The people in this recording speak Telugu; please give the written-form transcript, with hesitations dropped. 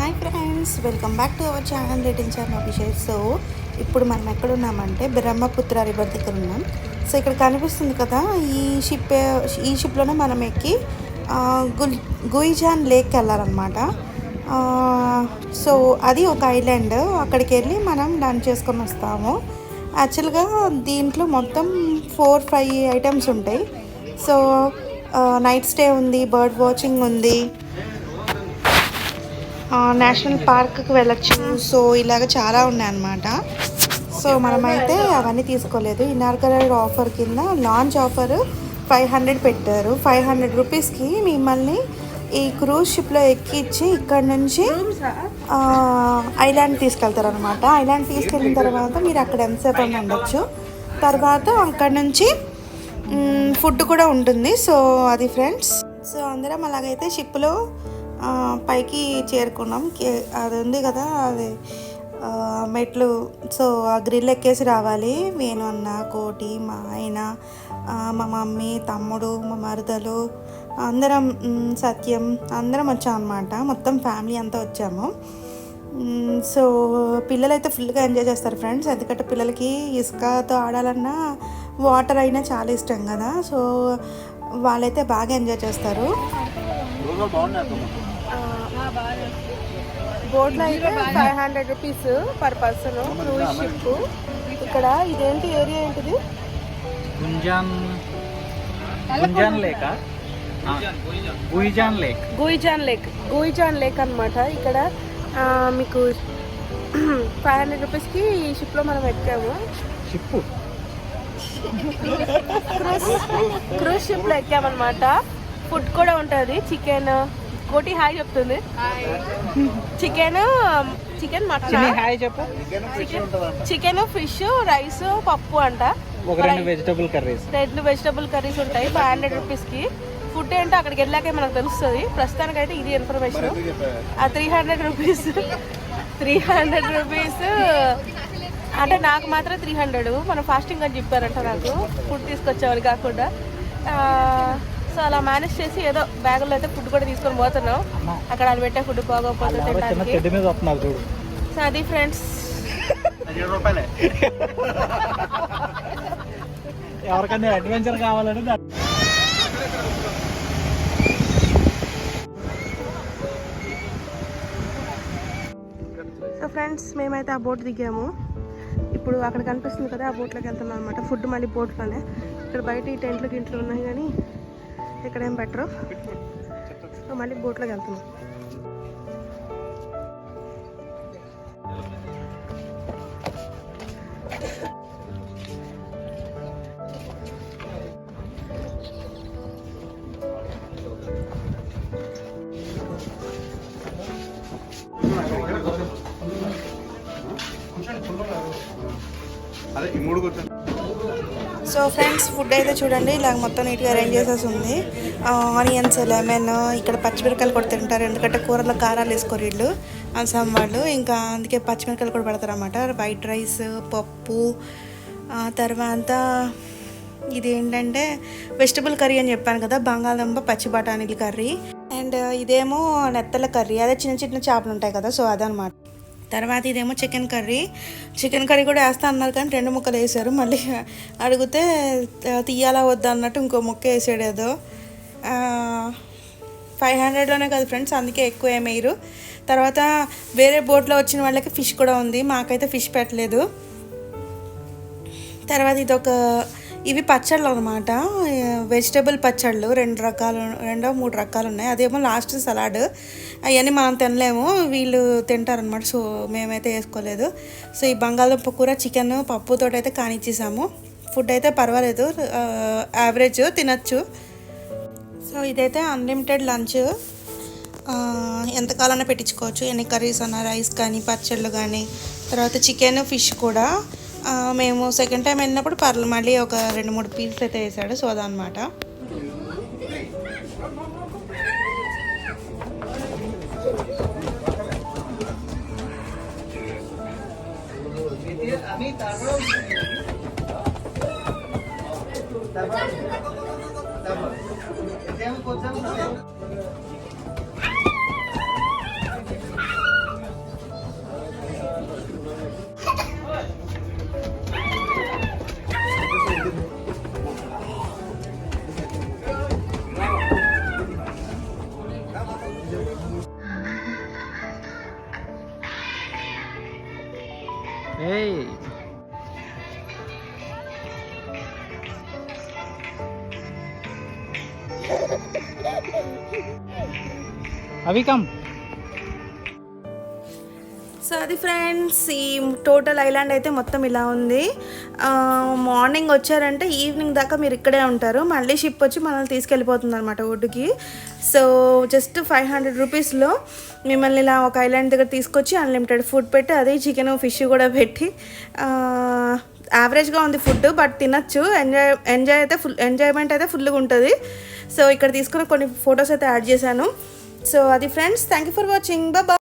Hi friends, welcome back to our channel rating channel Abhishek. So ఇప్పుడు మనం ఎక్కడ ఉన్నామంటే బ్రహ్మపుత్ర రివర్ దగ్గర ఉన్నాం. సో ఇక్కడ కనిపిస్తుంది కదా, ఈ షిప్లోనే మనం ఎక్కి గుయిజాన్ లేక్కి వెళ్ళాలన్నమాట. సో అది ఒక ఐలాండ్, అక్కడికి వెళ్ళి మనం లంచ్ చేసుకొని వస్తాము. యాక్చువల్గా దీంట్లో మొత్తం 4-5 ఐటమ్స్ ఉంటాయి. సో నైట్ స్టే ఉంది, బర్డ్ వాచింగ్ ఉంది, నేషనల్ పార్క్కి వెళ్ళచ్చు. సో ఇలాగ చాలా ఉన్నాయన్నమాట. సో మనమైతే అవన్నీ తీసుకోలేదు. ఇనార్గల్ ఆఫర్ కింద లాంచ్ ఆఫర్ 500 పెట్టారు. 500 రూపీస్కి మిమ్మల్ని ఈ క్రూజ్ షిప్లో ఎక్కించి ఇక్కడ నుంచి ఐలాండ్ తీసుకెళ్తారు అనమాట. ఐలాండ్ తీసుకెళ్ళిన తర్వాత మీరు అక్కడ ఎంతసేపు అని ఉండొచ్చు. తర్వాత అక్కడ నుంచి ఫుడ్ కూడా ఉంటుంది. సో అది ఫ్రెండ్స్. సో అందరం అలాగైతే షిప్లో పైకి చేరుకున్నాం. అది ఉంది కదా, అది మెట్లు. సో ఆ గ్రిల్ ఎక్కేసి రావాలి. వేణు అన్న, కోటి, మా ఆయన, మా మమ్మీ, తమ్ముడు, మా మరదలు, అందరం, సత్యం, అందరం వచ్చాం అన్నమాట. మొత్తం ఫ్యామిలీ అంతా వచ్చాము. సో పిల్లలైతే ఫుల్గా ఎంజాయ్ చేస్తారు ఫ్రెండ్స్. ఎందుకంటే పిల్లలకి ఇసుకతో ఆడాలన్నా వాటర్ అయినా చాలా ఇష్టం కదా. సో వాళ్ళైతే బాగా ఎంజాయ్ చేస్తారు. బోట్లో అయితే 500 rupees per person cruise ship. ఇక్కడ ఇదేంటి ఏరియా ఏంటిది? గుయిజాన్ లేక్ అనమాట. ఇక్కడ మీకు 500 రూపీస్కి ఈ షిప్లో మనం ఎక్కాము. క్రూజ్ షిప్లో ఎక్కామన్నమాట. ఫుడ్ కూడా ఉంటుంది. చికెన్, కోటి హాయ్ చెప్తుంది. Chicken mutton, chicken, fish, rice, పప్పు అంట. 2 వెజిటబుల్ కర్రీస్ ఉంటాయి 500 రూపీస్కి. ఫుడ్ ఏంటో అక్కడికి వెళ్ళాకే మనకు తెలుస్తుంది. ప్రస్తుతానికి అయితే ఇది ఇన్ఫర్మేషన్. ఆ 300 రూపీస్ అంటే నాకు మాత్రం 300. మనం ఫాస్టింగ్ అని చెప్పారంట నాకు, ఫుడ్ తీసుకొచ్చేవాళ్ళు కాకుండా. సో అలా మేనేజ్ చేసి ఏదో బ్యాగుల్లో అయితే ఫుడ్ కూడా తీసుకొని పోతున్నాం. అక్కడ అది పెట్టే ఫుడ్ బాగోపోతే తినడానికి. సో అది ఫ్రెండ్స్. ఎవరికైనా అడ్వెంచర్ కావాలని. సో ఫ్రెండ్స్, మేమైతే ఆ బోట్ దిగాము. ఇప్పుడు అక్కడ కనిపిస్తుంది కదా, ఆ బోట్లోకి వెళ్తున్నాం అనమాట. ఫుడ్ మళ్ళీ బోట్లోనే. ఇక్కడ బయట ఈ గింట్లు ఉన్నాయి కానీ ఇక్కడ ఏం బెటరు. సో మళ్ళీ బోట్లోకి వెళ్తున్నాం. సో ఫ్రెండ్స్, ఫుడ్ అయితే చూడండి ఇలాగ మొత్తం నీట్గా అరేంజ్ చేసేసి ఉంది. ఆనియన్స్, లెమన్, ఇక్కడ పచ్చిమిరకాయలు కూడా తింటారు. ఎందుకంటే కూరలో కారాలు వేసుకోరు వీళ్ళు, అస్సాం వాళ్ళు. ఇంకా అందుకే పచ్చిమిరకాయలు కూడా పెడతారు అన్నమాట. వైట్ రైస్, పప్పు, తర్వాత ఇది ఏంటంటే వెజిటబుల్ కర్రీ అని చెప్పాను కదా, బంగాళదుంప పచ్చి బఠానీల కర్రీ. అండ్ ఇదేమో నెత్తల కర్రీ, అదే చిన్న చిన్న చేపలు ఉంటాయి కదా, సో అదనమాట. తర్వాత ఇదేమో చికెన్ కర్రీ కూడా వేస్తా అన్నారు కానీ 2 ముక్కలు వేసారు. మళ్ళీ అడిగితే తీయాలా వద్దా అన్నట్టు ఇంకో ముక్క వేసాడు ఏదో. 500లోనే కదా ఫ్రెండ్స్, అందుకే ఎక్కువ ఏమేయరు. తర్వాత వేరే బోట్లో వచ్చిన వాళ్ళకి ఫిష్ కూడా ఉంది, మాకైతే ఫిష్ పెట్టలేదు. తర్వాత ఇవి పచ్చళ్ళు అనమాట, వెజిటేబుల్ పచ్చళ్ళు. 2-3 రకాలు ఉన్నాయి. అదేమో లాస్ట్ సలాడ్. అవన్నీ మనం తినలేము, వీళ్ళు తింటారనమాట. సో మేమైతే వేసుకోలేదు. సో ఈ బంగాళదుంప కూర, చికెన్, పప్పుతో అయితే కానిచ్చేసాము. ఫుడ్ అయితే పర్వాలేదు, యావరేజ్, తినచ్చు. సో ఇదైతే అన్లిమిటెడ్ లంచ్. ఎంతకాలన్నా పెట్టించుకోవచ్చు, ఎన్ని కర్రీస్ అన్నా, రైస్ కానీ, పచ్చళ్ళు కానీ. తర్వాత చికెన్, ఫిష్ కూడా. మేము సెకండ్ టైం వెళ్ళినప్పుడు మళ్ళీ ఒక 2-3 పీసులు అయితే వేసాడు. సో అదనమాట. ఏయ్ అవి కమ్. సో అది ఫ్రెండ్స్, ఈ టోటల్ ఐలాండ్ అయితే మొత్తం ఇలా ఉంది. మార్నింగ్ వచ్చారంటే ఈవినింగ్ దాకా మీరు ఇక్కడే ఉంటారు. మళ్ళీ షిప్ వచ్చి మనల్ని తీసుకెళ్ళిపోతుంది అనమాట ఒడ్డుకి. సో జస్ట్ 500 రూపీస్లో మిమ్మల్ని ఇలా ఒక ఐలాండ్ దగ్గర తీసుకొచ్చి అన్లిమిటెడ్ ఫుడ్ పెట్టి, అదే చికెన్ ఫిష్ కూడా పెట్టి, యావరేజ్గా ఉంది ఫుడ్, బట్ తినచ్చు. ఎంజాయ్మెంట్ అయితే ఫుల్గా ఉంటుంది. సో ఇక్కడ తీసుకున్న కొన్ని ఫొటోస్ అయితే యాడ్ చేశాను. సో అది friends, thank you for watching. Bye.